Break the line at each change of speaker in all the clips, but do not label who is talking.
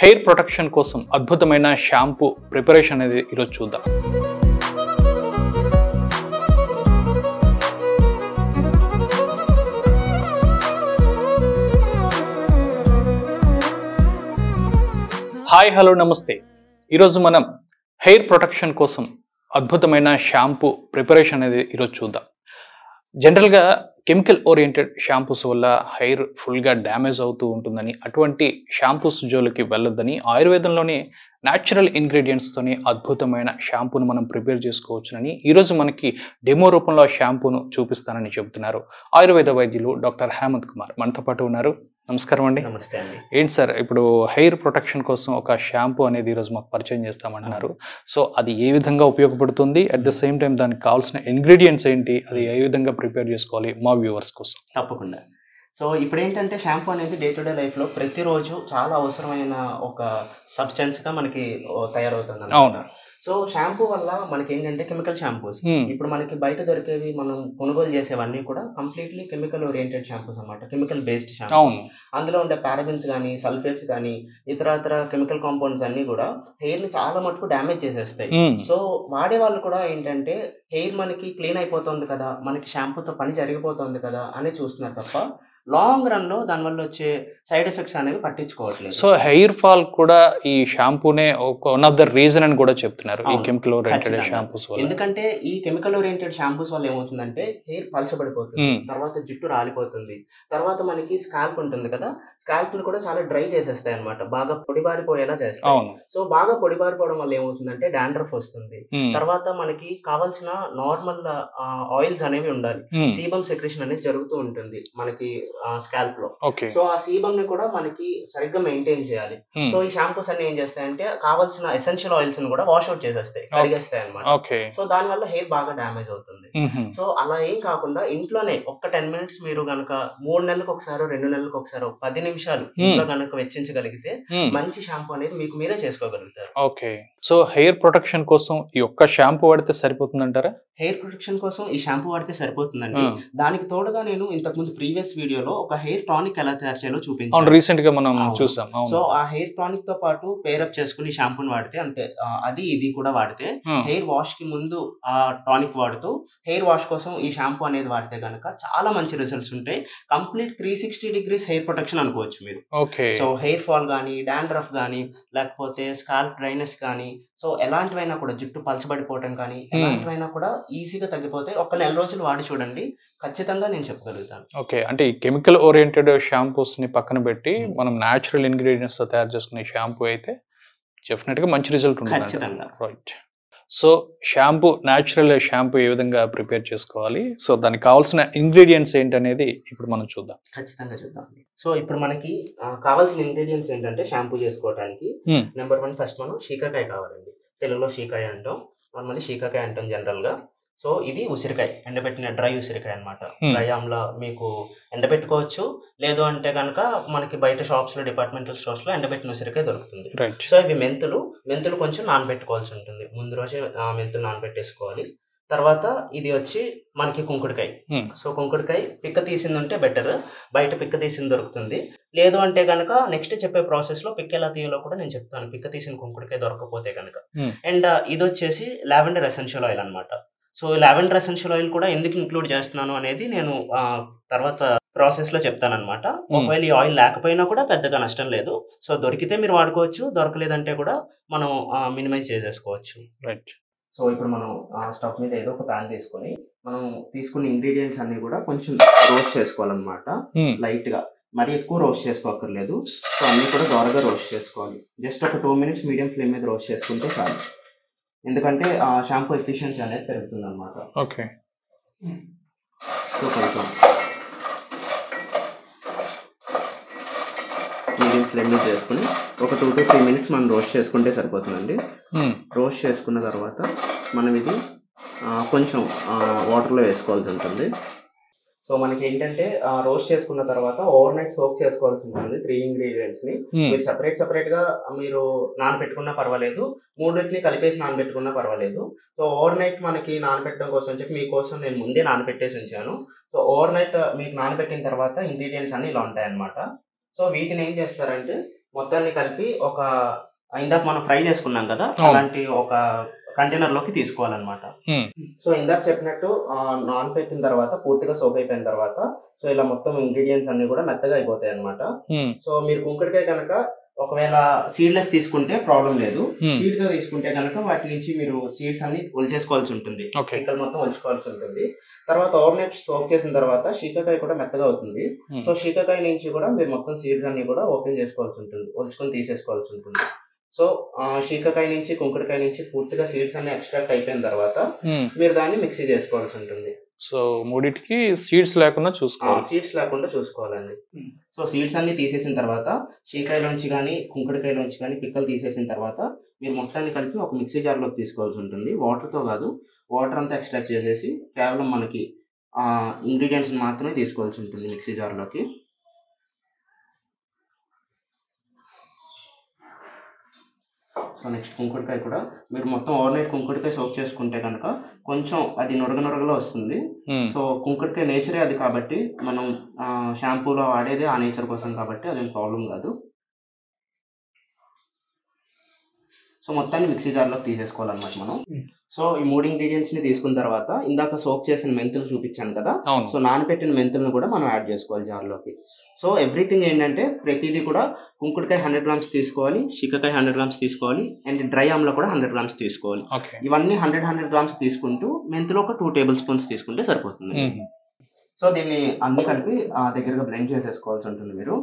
Hair protection కోసం అద్భుతమైన shampoo preparation అనేది ఈరోజు చూద్దాం. హాయ్ హలో నమస్తే. ఈరోజు మనం హెయిర్ ప్రొటెక్షన్ కోసం అద్భుతమైన షాంపూ ప్రిపరేషన్ అనేది ఈరోజు చూద్దాం. జనరల్గా కెమికల్ ఓరియంటెడ్ షాంపూస్ వల్ల హెయిర్ ఫుల్గా డ్యామేజ్ అవుతూ ఉంటుందని, అటువంటి షాంపూస్ జోలికి వెళ్ళొద్దని ఆయుర్వేదంలోనే న్యాచురల్ ఇంగ్రీడియంట్స్తోనే అద్భుతమైన షాంపూను మనం ప్రిపేర్ చేసుకోవచ్చునని ఈరోజు మనకి డెమో రూపంలో షాంపూను చూపిస్తానని చెబుతున్నారు ఆయుర్వేద వైద్యులు డాక్టర్ హేమంత్ కుమార్ మనతో పాటు ఉన్నారు. నమస్కారం అండి.
నమస్తే అండి.
ఏంటి సార్, ఇప్పుడు హెయిర్ ప్రొటెక్షన్ కోసం ఒక షాంపూ అనేది ఈరోజు మాకు పరిచయం చేస్తామంటున్నారు. సో అది ఏ విధంగా ఉపయోగపడుతుంది, అట్ ద సేమ్ టైం దానికి కావాల్సిన ఇంగ్రీడియంట్స్ ఏంటి, అది ఏ విధంగా ప్రిపేర్ చేసుకోవాలి మా వ్యూవర్స్ కోసం?
తప్పకుండా. సో ఇప్పుడు ఏంటంటే షాంపూ అనేది డే టు డే లైఫ్లో ప్రతిరోజు చాలా అవసరమైన ఒక సబ్స్టెన్స్గా మనకి తయారవుతుంది.
అవును.
సో షాంపూ వల్ల మనకి ఏంటంటే కెమికల్ షాంపూస్, ఇప్పుడు మనకి బయట దొరికేవి మనం కొనుగోలు చేసేవన్నీ కూడా కంప్లీట్లీ కెమికల్ ఓరియంటెడ్ షాంపూస్ అన్నమాట, కెమికల్ బేస్డ్ షాంపూస్. అందులో ఉండే పారాబెన్స్ కానీ సల్ఫేట్స్ కానీ ఇతర కెమికల్ కాంపౌండ్స్ అన్ని కూడా హెయిర్ ని చాలా మటుకు డ్యామేజ్ చేసేస్తాయి. సో వాడే వాళ్ళు కూడా ఏంటంటే హెయిర్ మనకి క్లీన్ అయిపోతుంది కదా, మనకి షాంపూతో పని జరిగిపోతుంది కదా అని చూస్తున్నారు తప్ప లాంగ్ రన్ లో దానివల్ల వచ్చే సైడ్ ఎఫెక్ట్స్ అనేవి పట్టించుకోవట్లేదు.
సో హెయిర్ ఫాల్ కూడా ఈ షాంపూనే వన్ ఆఫ్ ద రీజన్ అని కూడా చెప్తున్నారు ఈ కెమికల్ ఓరియంటెడ్ షాంపూస్ వల్ల.
ఎందుకంటే ఈ కెమికల్ ఓరియంటెడ్ షాంపూస్ వల్ల ఏమవుతుందంటే హెయిర్ పలచబడిపోతుంది, తర్వాత జుట్టు రాలిపోతుంది, తర్వాత మనకి స్కాల్ప్ ఉంటుంది కదా, స్కాల్ప్ ని కూడా చాలా డ్రై చేసేస్తాయి అనమాట, బాగా పొడిబారిపోయేలా చేస్తాయి. సో బాగా పొడిబారిపోవడం వల్ల ఏమవుతుందంటే డాండ్రఫ్ వస్తుంది. తర్వాత మనకి కావాల్సిన నార్మల్ ఆయిల్స్ అనేవి ఉండాలి, సీబమ్ సెక్రెషన్ అనేది జరుగుతూ ఉంటుంది మనకి స్కాల్ప్ లో. సో ఆ సీబమ్ ని కూడా మనకి సరిగ్గా మెయింటైన్ చేయాలి. సో ఈ షాంపూస్ అన్ని ఏం చేస్తాయంటే కావాల్సిన ఎసెన్షియల్ ఆయిల్స్ ని కూడా వాష్ అవుట్ చేసేస్తాయి, కడిగేస్తాయి అనమాట. సో దాని వల్ల హెయిర్ బాగా డ్యామేజ్ అవుతుంది. సో అలా ఏం కాకుండా ఇంట్లోనే ఒక్క 10 minutes మీరు గనక 3 నెలలకు ఒకసారి 2 నెలలకు ఒకసారి 10 నిమిషాలు ఇంట్లో గనక వెచ్చించగలిగితే మంచి షాంపూ అనేది మీకు మీరే చేసుకోగలుగుతారు.
ఓకే. సో హెయిర్ ప్రొటెక్షన్ కోసం ఈ ఒక్క షాంపూ వాడితే సరిపోతుందంటారా?
హెయిర్ ప్రొటెక్షన్ కోసం ఈ షాంపూ వాడితే సరిపోతుందండి. దానికి తోడుగా నేను ఇంతకు ముందు ప్రీవియస్ వీడియోలో ఒక హెయిర్ టానిక్ ఎలా తయారు చేయాలో చూపించాను,
రీసెంట్ గా మనం చూసాం.
సో ఆ హెయిర్ టానిక్ తో పాటు పేరప్ చేసుకుని షాంపూని వాడితే, అంటే అది ఇది కూడా వాడితే, హెయిర్ వాష్ కి ముందు ఆ టానిక్ వాడుతూ హెయిర్ వాష్ కోసం ఈ షాంపూ అనేది వాడితే కనుక చాలా మంచి రిజల్ట్స్ ఉంటాయి. కంప్లీట్ 360 degrees హెయిర్ ప్రొటెక్షన్ అనుకోవచ్చు మీరు. సో హెయిర్ ఫాల్ కానీ, డాండ్రఫ్ కానీ, లేకపోతే స్కాల్ప్ డ్రైనెస్ కానీ, సో ఎలాంటివైనా కూడా జుట్టు పలచబడిపోవటం కానీ ఎలాంటివైనా కూడా ఈజీగా తగ్గిపోతాయి. ఒక 1 నెల రోజులు వాడి చూడండి, ఖచ్చితంగా నేను చెప్పగలుగుతాను.
ఓకే. అంటే ఈ కెమికల్ ఓరియంటెడ్ షాంపూస్ ని పక్కన పెట్టి మనం న్యాచురల్ ఇంగ్రీడియంట్స్ తో తయారు చేసుకునే షాంపూ అయితే డెఫినెట్ గా మంచి రిజల్ట్ ఉంటుంది.
ఖచ్చితంగా.
Right. So shampoo, natural shampoo ఏ విధంగా ప్రిపేర్ చేసుకోవాలి, సో దానికి కావాల్సిన ఇంగ్రీడియంట్స్ ఏంటనేది ఇప్పుడు మనం చూద్దాం.
ఖచ్చితంగా చూద్దాం. సో ఇప్పుడు మనకి కావాల్సిన ఇంగ్రీడియంట్స్ ఏంటంటే షాంపూ చేసుకోవడానికి నెంబర్ 1 ఫస్ట్ మనం షీకాకాయ కావాలండి. తెలుగులో షీకాయ అంటాం, నార్మల్లీ షీకాకాయ అంటాం జనరల్ గా. సో ఇది ఉసిరికాయ, ఎండబెట్టిన డ్రై ఉసిరికాయ అనమాట. డ్రై ఆమ్లా మీకు ఎండబెట్టుకోవచ్చు, లేదు అంటే కనుక మనకి బయట షాప్స్ లో, డిపార్ట్మెంటల్ స్టోర్స్ లో ఎండబెట్టిన ఉసిరికాయ దొరుకుతుంది. సో ఇవి మెంతులు కొంచెం నానబెట్టుకోవాల్సి ఉంటుంది, ముందు రోజే మెంతులు నానబెట్టేసుకోవాలి. తర్వాత ఇది వచ్చి మనకి కుంకుడుకాయ. సో కుంకుడుకాయ పిక్క తీసింది ఉంటే బెటర్, బయట పిక్క తీసింది దొరుకుతుంది. లేదు అంటే కనుక నెక్స్ట్ చెప్పే ప్రాసెస్ లో పిక్క ఎలా తీయాలో కూడా నేను చెప్తాను, పిక్క తీసిన కుంకుడుకాయ దొరకకపోతే కనుక. అండ్ ఇది వచ్చేసి లావెండర్ ఎసెన్షియల్ ఆయిల్ అనమాట. సో లావెండర్ ఎసెన్షియల్ ఆయిల్ కూడా ఎందుకు ఇంక్లూడ్ చేస్తున్నాను అనేది నేను తర్వాత ప్రాసెస్ లో చెప్తాను అనమాట. ఒకవేళ ఈ ఆయిల్ లేకపోయినా కూడా పెద్దగా నష్టం లేదు. సో దొరికితే మీరు వాడుకోవచ్చు, దొరకలేదంటే కూడా మనం మినిమైజ్ చేసేసుకోవచ్చు.
రైట్.
సో ఇప్పుడు మనం స్టవ్ మీద ఏదో ఒక ప్యాన్ తీసుకొని మనం తీసుకున్న ఇంగ్రీడియంట్స్ అన్ని కూడా కొంచెం రోస్ట్ చేసుకోవాలన్నమాట, లైట్ గా. మరి ఎక్కువ రోస్ట్ చేసుకోక్కర్లేదు. సో అన్ని కూడా దోరగా రోస్ట్ చేసుకోవాలి. జస్ట్ ఒక 2 minutes మీడియం ఫ్లేమ్ మీద రోస్ట్ చేసుకుంటే చాలు, ఎందుకంటే ఆ షాంపూ ఎఫిషియన్సీ అనేది పెరుగుతుంది అనమాట.
ఓకే.
సో కొంచెం మీడియం ఫ్లేమ్ మీద చేసుకుని ఒక 2 to 3 minutes మనం రోస్ట్ చేసుకుంటే సరిపోతుందండి. రోస్ట్ చేసుకున్న తర్వాత మనం ఇది కొంచెం వాటర్లో వేసుకోవాల్సి ఉంటుంది. సో మనకి ఏంటంటే రోస్ట్ చేసుకున్న తర్వాత ఓవర్ నైట్ సోక్ చేసుకోవాల్సి ఉంటుంది 3 ingredients ని. మీరు సెపరేట్ గా మీరు నానబెట్టుకున్నా పర్వాలేదు, మూడింటిని కలిపేసి నానబెట్టుకున్నా పర్వాలేదు. సో ఓవర్ నైట్ మనకి నానబెట్టడం కోసం చెప్పి మీకోసం నేను ముందే నానబెట్టేసి ఉంచాను. సో ఓవర్ నైట్ మీకు నానబెట్టిన తర్వాత ఇంగ్రీడియంట్స్ అన్ని ఇలా ఉంటాయన్నమాట. సో వీటిని ఏం చేస్తారంటే మొత్తాన్ని కలిపి ఒక ఇందాక మనం ఫ్రై చేసుకున్నాం కదా, అలాంటి ఒక కంటైనర్ లోకి తీసుకోవాలన్నమాట. సో ఇందాక చెప్పినట్టు నానపెట్టిన తర్వాత పూర్తిగా సోప్ అయిపోయిన తర్వాత సో ఇలా మొత్తం ఇంగ్రీడియంట్స్ అన్ని కూడా మెత్తగా అయిపోతాయి అనమాట. సో మీరు కుంకుడికాయ కనుక ఒకవేళ సీడ్లెస్ తీసుకుంటే ప్రాబ్లం లేదు, సీడ్ తో తీసుకుంటే కనుక వాటి నుంచి మీరు సీడ్స్ అన్ని ఒలిచేసుకోవాల్సి ఉంటుంది, ఇక్కడ మొత్తం ఒలుచుకోవాల్సి ఉంటుంది. తర్వాత ఓవర్ నైట్ సోక్ చేసిన తర్వాత శీకాకాయ కూడా మెత్తగా అవుతుంది. సో శీకాకాయ నుంచి కూడా మీరు మొత్తం సీడ్స్ అన్ని కూడా ఓపెన్ చేసుకోవాల్సి ఉంటుంది, ఒలుచుకొని తీసేసుకోవాల్సి ఉంటుంది. సో శీకాకాయ నుంచి కుంకుడికాయ నుంచి పూర్తిగా సీడ్స్ అన్ని ఎక్స్ట్రాక్ట్ అయిపోయిన తర్వాత మీరు దాన్ని మిక్సీ చేసుకోవాల్సి ఉంటుంది.
సో మూడిటికి సీడ్స్ లేకుండా చూసుకోవాలి,
సీడ్స్ లేకుండా చూసుకోవాలండి. సో సీడ్స్ అన్ని తీసేసిన తర్వాత శీకాయలోంచి కానీ కుంకుడికాయలోంచి కానీ పిక్కలు తీసేసిన తర్వాత మీరు మొత్తాన్ని కలిపి ఒక మిక్సీ జార్లోకి తీసుకోవాల్సి ఉంటుంది. వాటర్తో కాదు, వాటర్ అంతా ఎక్స్ట్రాక్ట్ చేసేసి కేవలం మనకి ఇంగ్రీడియంట్స్ మాత్రమే తీసుకోవాల్సి ఉంటుంది మిక్సీ జార్లోకి. సో నెక్స్ట్ కుంకుడికాయ కూడా మీరు మొత్తం ఓవర్ నైట్ కుంకుడికాయ సోక్ చేసుకుంటే కనుక కొంచెం అది నురగలో వస్తుంది. సో కుంకుడికాయ నేచరే అది కాబట్టి మనం షాంపూలో వాడేదే ఆ నేచర్ కోసం కాబట్టి అదేం ప్రాబ్లం కాదు. సో మొత్తాన్ని మిక్సీ జార్లోకి తీసేసుకోవాలన్నమాట మనం. సో ఈ 3 ఇంగ్రీడియంట్స్ ని తీసుకున్న తర్వాత ఇందాక సోక్ చేసిన మెంతులు చూపించాను కదా, సో నానబెట్టిన మెంతులను కూడా మనం యాడ్ చేసుకోవాలి జార్లోకి. సో ఎవ్రీథింగ్ ఏంటంటే ప్రతిదీ కూడా కుంకుడికాయ 100 గ్రామ్స్ తీసుకోవాలి, శీకాకాయ 100 గ్రామ్స్ తీసుకోవాలి, అండ్ డ్రై ఆమ్లా కూడా 100 గ్రామ్స్ తీసుకోవాలి. ఇవన్నీ 100 గ్రామ్స్ తీసుకుంటూ మెంతులు ఒక 2 టేబుల్ స్పూన్స్ తీసుకుంటే సరిపోతుంది. సో దీన్ని అన్ని కలిపి దగ్గరగా బ్లెండ్ చేసేసుకోవాల్సి ఉంటుంది మీరు.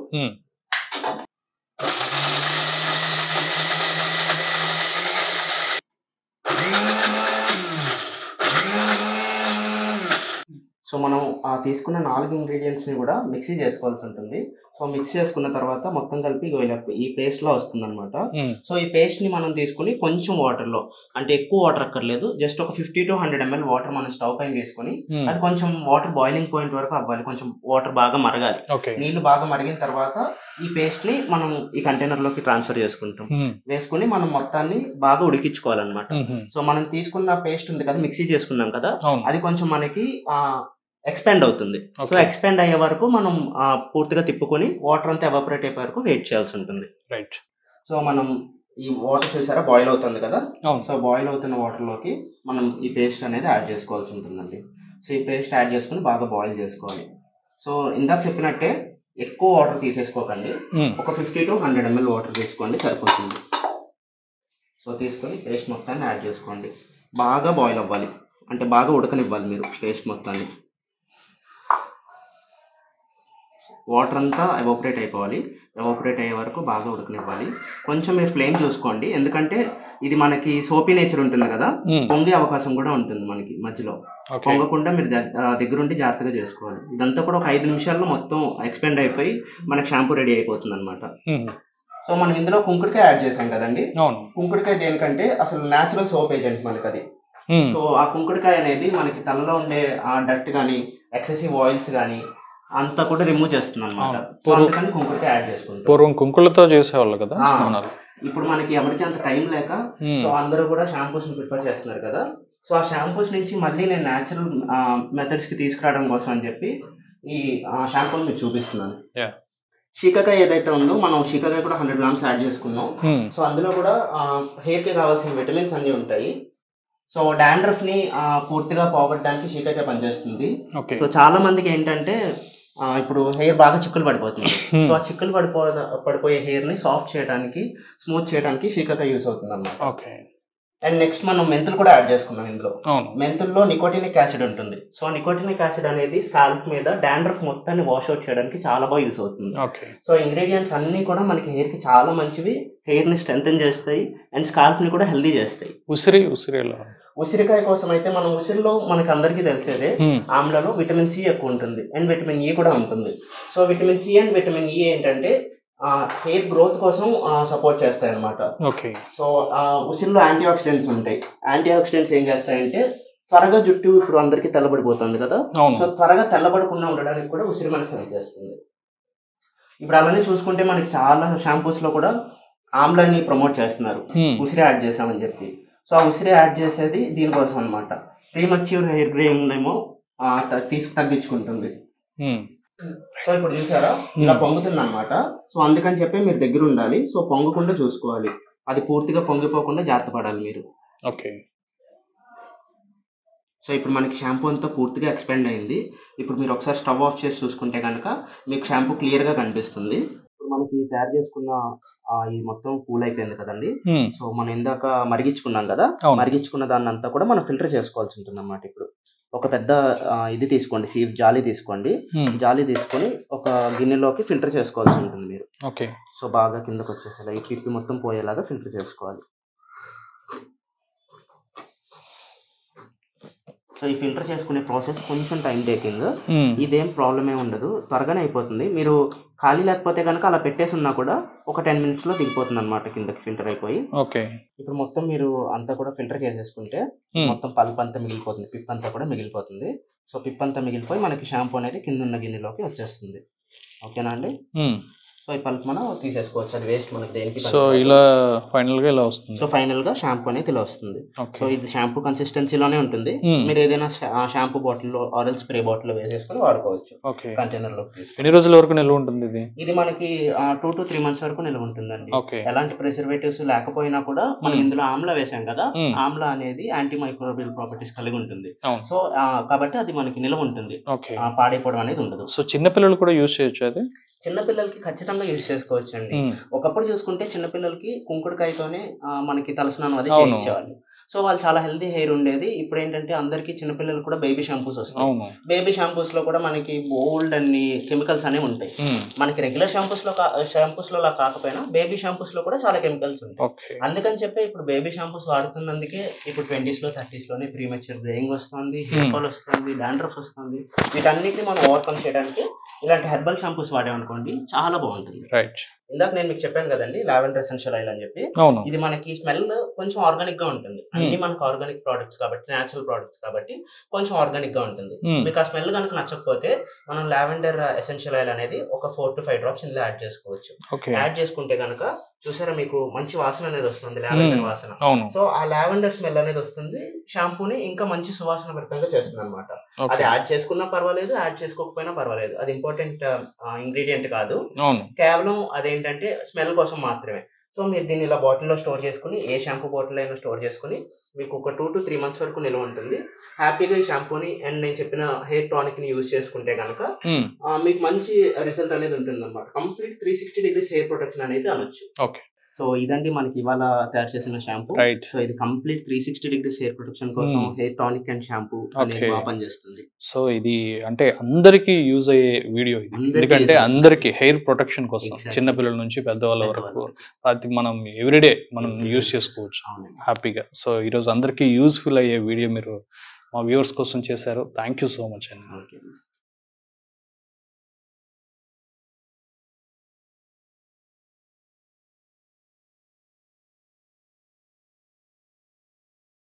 సో మనం తీసుకున్న 4 ఇంగ్రీడియంట్స్ని కూడా మిక్సీ చేసుకోవాల్సి ఉంటుంది. సో మిక్స్ చేసుకున్న తర్వాత మొత్తం కలిపి ఈ పేస్ట్ లో వస్తుంది అనమాట. సో ఈ పేస్ట్ ని మనం తీసుకుని కొంచెం వాటర్ లో, అంటే ఎక్కువ వాటర్ అక్కర్లేదు, జస్ట్ ఒక 50 to 100 ml వాటర్ మనం స్టవ్ పైన తీసుకుని అది కొంచెం వాటర్ బాయిలింగ్ పాయింట్ వరకు అవ్వాలి, కొంచెం వాటర్ బాగా మరగాలి. నీళ్లు బాగా మరిగిన తర్వాత ఈ పేస్ట్ ని మనం ఈ కంటైనర్ లోకి ట్రాన్స్ఫర్ చేసుకుంటాం. వేసుకుని మనం మొత్తాన్ని బాగా ఉడికించుకోవాలన్నమాట. సో మనం తీసుకున్న పేస్ట్ ఉంది కదా, మిక్సీ చేసుకున్నాం కదా, అది కొంచెం మనకి ఎక్స్పాండ్ అవుతుంది. సో ఎక్స్పాండ్ అయ్యే వరకు మనం పూర్తిగా తిప్పుకొని వాటర్ అంతా ఎవాపరేట్ అయ్యే వరకు వెయిట్ చేయాల్సి ఉంటుంది.
రైట్.
సో మనం ఈ వాటర్ చూసారా బాయిల్ అవుతుంది కదా, సో బాయిల్ అవుతున్న వాటర్ లోకి మనం ఈ పేస్ట్ అనేది యాడ్ చేసుకోవాల్సి ఉంటుందండి. సో ఈ పేస్ట్ యాడ్ చేసుకుని బాగా బాయిల్ చేసుకోవాలి. సో ఇందాక చెప్పినట్టే ఎక్కువ వాటర్ తీసేసుకోకండి, ఒక 50 to 100 ml వాటర్ తీసుకోండి సరిపోతుంది. సో తీసుకొని పేస్ట్ మొత్తాన్ని యాడ్ చేసుకోండి. బాగా బాయిల్ అవ్వాలి, అంటే బాగా ఉడకనివ్వాలి మీరు పేస్ట్ మొత్తాన్ని. వాటర్ అంతా ఎవాపరేట్ అయిపోవాలి, ఎవాపరేట్ అయ్యే వరకు బాగా ఉడకనివ్వాలి. కొంచెం మీరు ఫ్లేమ్ చూసుకోండి, ఎందుకంటే ఇది మనకి సోపీ నేచర్ ఉంటుంది కదా, పొంగే అవకాశం కూడా ఉంటుంది మనకి మధ్యలో. పొంగకుండా మీరు దగ్గరుండి జాగ్రత్తగా చేసుకోవాలి. ఇదంతా కూడా ఒక 5 నిమిషాల్లో మొత్తం ఎక్స్పెండ్ అయిపోయి మనకి షాంపూ రెడీ అయిపోతుంది అనమాట. సో మనం ఇందులో కుంకుడికాయ యాడ్ చేసాం కదండి, కుంకుడికాయ దేనికంటే అసలు న్యాచురల్ సోప్ ఏజెంట్ మనకి అది. సో ఆ కుంకుడికాయ అనేది మనకి తలలో ఉండే ఆ డర్ట్ కానీ ఎక్సెసివ్ ఆయిల్స్ కానీ అంతా కూడా రిమూవ్ చేస్తుంది అనమాట. అందుకని కుంకుడికాయ యాడ్ చేసుకుంటాం.
పూర్వం కుంకులతో చేసేవాళ్ళు కదా స్నానాలు.
ఇప్పుడు మనకి ఎవరికి అంత టైం లేక సో అందరూ కూడా షాంపూస్ ని ప్రిఫర్ చేస్తున్నారు కదా. సో ఆ షాంపూస్ నుంచి మళ్ళీ నేను న్యాచురల్ మెథడ్స్ కి తీసుకురావడం కోసం అని చెప్పి ఈ షాంపూని మీకు చూపిస్తున్నాను. శీకాకాయ ఏదైతే ఉందో మనం శీకాకాయ కూడా 100 గ్రామ్స్ యాడ్ చేసుకున్నాం. సో అందులో కూడా హెయిర్ కి కావాల్సిన విటమిన్స్ అన్ని ఉంటాయి. సో డాండ్రఫ్ ని పూర్తిగా పోగొట్టడానికి శీకాకాయ పనిచేస్తుంది. సో చాలా మందికి ఏంటంటే ఇప్పుడు హెయిర్ బాగా చిక్కులు పడిపోతుంది. సో ఆ చిక్కులు పడిపోయే హెయిర్ ని సాఫ్ట్ చేయడానికి, స్మూత్ చేయడానికి శీకాకాయ యూస్ అవుతుంది అన్నమాట. అండ్ నెక్స్ట్ మనం మెంతులు కూడా యాడ్ చేసుకున్నాం ఇందులో. మెంతుల్లో నికోటినిక్ యాసిడ్ ఉంటుంది. సో నికోటినిక్ యాసిడ్ అనేది స్కాల్ప్ మీద డాండ్రఫ్ మొత్తాన్ని వాష్ అవుట్ చేయడానికి చాలా బాగా యూస్ అవుతుంది. సో ఇంగ్రీడియంట్స్ అన్ని కూడా మనకి హెయిర్ కి చాలా మంచివి, హెయిర్ ని స్ట్రెంథెన్ చేస్తాయి అండ్ స్కాల్ప్ ని కూడా హెల్దీ చేస్తాయి. ఉసిరికాయ కోసం అయితే మనం ఉసిరిలో మనకి అందరికీ తెలిసేదే ఆమ్లలో విటమిన్ సి ఎక్కువ ఉంటుంది అండ్ విటమిన్ ఈ కూడా ఉంటుంది. So vitamin C and vitamin E ఏంటంటే హెయిర్ గ్రోత్ కోసం సపోర్ట్ చేస్తాయి అనమాట. సో ఉసిరిలో యాంటీ ఆక్సిడెంట్స్ ఉంటాయి. యాంటీ ఆక్సిడెంట్స్ ఏం చేస్తాయంటే త్వరగా జుట్టు ఇప్పుడు అందరికి తెల్లబడిపోతుంది కదా, సో త్వరగా తెల్లబడకుండా ఉండడానికి కూడా ఉసిరి మనకి హెల్ప్ చేస్తుంది. ఇప్పుడు అలానే చూసుకుంటే మనకి చాలా షాంపూస్ లో కూడా ఆమ్లాన్ని ప్రమోట్ చేస్తున్నారు, ఉసిరి యాడ్ చేసామని చెప్పి. సో ఆ ఉసిరి యాడ్ చేసేది దీనికోసం అనమాట. ప్రీమచ్యూర్ హెయిర్ గ్రేయింగ్ ఏమో తగ్గించుకుంటుంది. సో ఇప్పుడు చూసారా ఇలా పొంగుతుంది అనమాట. సో అందుకని చెప్పి మీరు దగ్గర ఉండాలి. సో పొంగకుండా చూసుకోవాలి, అది పూర్తిగా పొంగిపోకుండా జాగ్రత్త పడాలి మీరు.
ఓకే.
సో ఇప్పుడు మనకి షాంపూ అంతా పూర్తిగా ఎక్స్పెండ్ అయింది. ఇప్పుడు మీరు ఒకసారి స్టవ్ ఆఫ్ చేసి చూసుకుంటే కనుక మీకు షాంపూ క్లియర్గా కనిపిస్తుంది. ఇప్పుడు మనకి తయారు చేసుకున్న ఇది మొత్తం కూల్ అయిపోయింది కదండి. సో మనం ఇందాక మరిగించుకున్నాం కదా, మరిగించుకున్న దాన్ని అంతా కూడా మనం ఫిల్టర్ చేసుకోవాల్సి ఉంటుంది అన్నమాట. ఇప్పుడు ఒక పెద్ద ఇది తీసుకోండి, జాలి తీసుకోండి. జాలి తీసుకొని ఒక గిన్నెలోకి ఫిల్టర్ చేసుకోవాల్సి ఉంటుంది మీరు.
ఓకే.
సో బాగా కిందకు వచ్చేసేలా ఈ పిప్పి మొత్తం పోయేలాగా ఫిల్టర్ చేసుకోవాలి. సో ఈ ఫిల్టర్ చేసుకునే ప్రాసెస్ కొంచెం టైం టేకింగ్. ఇదేం ప్రాబ్లం ఏమి ఉండదు, త్వరగానే అయిపోతుంది. మీరు ఖాళీ లేకపోతే కనుక అలా పెట్టేసి ఉన్నా కూడా ఒక 10 minutes లో దిగిపోతుంది అనమాట కిందకి ఫిల్టర్ అయిపోయి.
ఓకే.
ఇప్పుడు మొత్తం మీరు అంతా కూడా ఫిల్టర్ చేసేసుకుంటే మొత్తం పల్ప్ అంతా మిగిలిపోతుంది, పిప్ అంతా కూడా మిగిలిపోతుంది. సో పిప్ అంతా మిగిలిపోయి మనకి షాంపూ అనేది కింద ఉన్న గిన్నెలోకి వచ్చేస్తుంది. ఓకేనా అండి? సో ఈ పల్ప్ మనం తీసేసుకోవచ్చు, అది వేస్ట్ మనకి దేనికి.
సో ఇలా ఫైనల్ గా ఇలా వస్తుంది.
సో ఫైనల్ గా షాంపూ అనేది ఇలా వస్తుంది. సో ఇది షాంపూ కన్సిస్టెన్సీలోనే ఉంటుంది. మీరు ఏదైనా షాంపూ బాటిల్లో ఆరెల్ స్ప్రే బాటిల్ వేసేసుకుని వాడుకోవచ్చు. కంటైనర్ లో తీసుకుని.
ఎన్ని రోజుల వరకు నిల్వ ఉంటుంది ఇది?
ఇది మనకి 2 to 3 months వరకు నిల్వ ఉంటుందండి. ఎలాంటి ప్రిజర్వేటివ్స్ లేకపోయినా కూడా మనం ఇందులో ఆమ్లా వేసాం కదా, ఆమ్లా అనేది యాంటీ మైక్రోబియల్ ప్రాపర్టీస్ కలిగి ఉంటుంది. సో కాబట్టి అది మనకి నిల్వ ఉంటుంది, పాడైపోవడం అనేది ఉండదు.
సో చిన్నపిల్లలు కూడా యూజ్ చేయొచ్చు అది?
చిన్నపిల్లలకి ఖచ్చితంగా యూజ్ చేసుకోవచ్చు అండి. ఒకప్పుడు చూసుకుంటే చిన్నపిల్లలకి కుంకుడుకాయతోనే మనకి తలస్నానం అది చేయించేవాళ్ళు. సో వాళ్ళు చాలా హెల్తీ హెయిర్ ఉండేది. ఇప్పుడు ఏంటంటే అందరికి చిన్నపిల్లలు కూడా బేబీ షాంపూస్ వస్తాయి. బేబీ షాంపూస్ లో కూడా మనకి బోల్డ్ అన్ని కెమికల్స్ అనేవి ఉంటాయి. మనకి రెగ్యులర్ షాంపూస్ లో కాకపోయినా బేబీ షాంపూస్ లో కూడా చాలా కెమికల్స్ ఉంటాయి. అందుకని చెప్పి ఇప్పుడు బేబీ షాంపూస్ వాడుతున్నందుకే ఇప్పుడు 20s లో 30s లోనే ప్రీమెచ్యూర్ గ్రేయింగ్ వస్తుంది, హెయిర్ ఫాల్ వస్తుంది, డాండ్రఫ్ వస్తుంది. వీటన్నిటిని మనం ఓవర్కమ్ చేయడానికి ఇలాంటి హెర్బల్ షాంపూస్ వాడామనుకోండి చాలా బాగుంటుంది. ఇందాక నేను మీకు చెప్పాను కదండి లావెండర్ ఎసెన్షియల్ ఆయిల్ అని చెప్పి. ఇది మనకి స్మెల్ కొంచెం ఆర్గానిక్ గా ఉంటుంది. అన్ని మనకు ఆర్గానిక్ ప్రోడక్ట్స్ కాబట్టి, నేచురల్ ప్రోడక్ట్స్ కాబట్టి కొంచెం ఆర్గానిక్ గా ఉంటుంది. మీకు ఆ స్మెల్ కనుక నచ్చకపోతే మనం లావెండర్ ఎసెన్షియల్ ఆయిల్ అనేది ఒక 4 to 5 drops ఇందులో యాడ్ చేసుకోవచ్చు. యాడ్ చేసుకుంటే కనుక చూసారా మీకు మంచి వాసన అనేది వస్తుంది, లావెండర్ వాసన. సో ఆ లావెండర్ స్మెల్ అనేది వస్తుంది, షాంపూని ఇంకా మంచి సువాసన భరితంగా చేస్తుంది అనమాట. అది యాడ్ చేసుకున్నా పర్వాలేదు, యాడ్ చేసుకోకపోయినా పర్వాలేదు, అది ఇంపార్టెంట్ ఇంగ్రీడియంట్ కాదు, కేవలం అదేంటంటే స్మెల్ కోసం మాత్రమే. సో మీరు దీన్ని ఇలా బాటిల్లో స్టోర్ చేసుకుని, ఏ షాంపూ బాటిల్ అయినా స్టోర్ చేసుకుని మీకు ఒక 2 to 3 months వరకు నిల్వ ఉంటుంది. హ్యాపీగా ఈ షాంపూని అండ్ నేను చెప్పిన హెయిర్ టానిక్ ని యూజ్ చేసుకుంటే కనుక మీకు మంచి రిజల్ట్ అనేది ఉంటుంది అనమాట. కంప్లీట్ 360 degrees హెయిర్ ప్రొటెక్షన్ అనేది అనొచ్చు. సో ఇదండి మనకి ఇవాళ తయారు చేసిన షాంపూ. సో ఇది కంప్లీట్ 360 degrees హెయిర్ ప్రొటెక్షన్ కోసం హెయిర్ టానిక్ అండ్ షాంపూ అనేది పనిచేస్తుంది.
సో ఇది అంటే అందరికి యూజ్ అయ్యే వీడియో ఇది, ఎందుకంటే అందరికి హెయిర్ ప్రొటెక్షన్ కోసం చిన్న పిల్లల నుంచి పెద్దవాళ్ళ వరకు అది మనం ఎవ్రీడే మనం యూజ్ చేసుకోవచ్చు హ్యాపీగా. సో ఈరోజు అందరికి యూజ్ఫుల్ అయ్యే వీడియో మీరు మా వ్యూవర్స్ కోసం చేశారు. థ్యాంక్ యూ సో మచ్ అండి.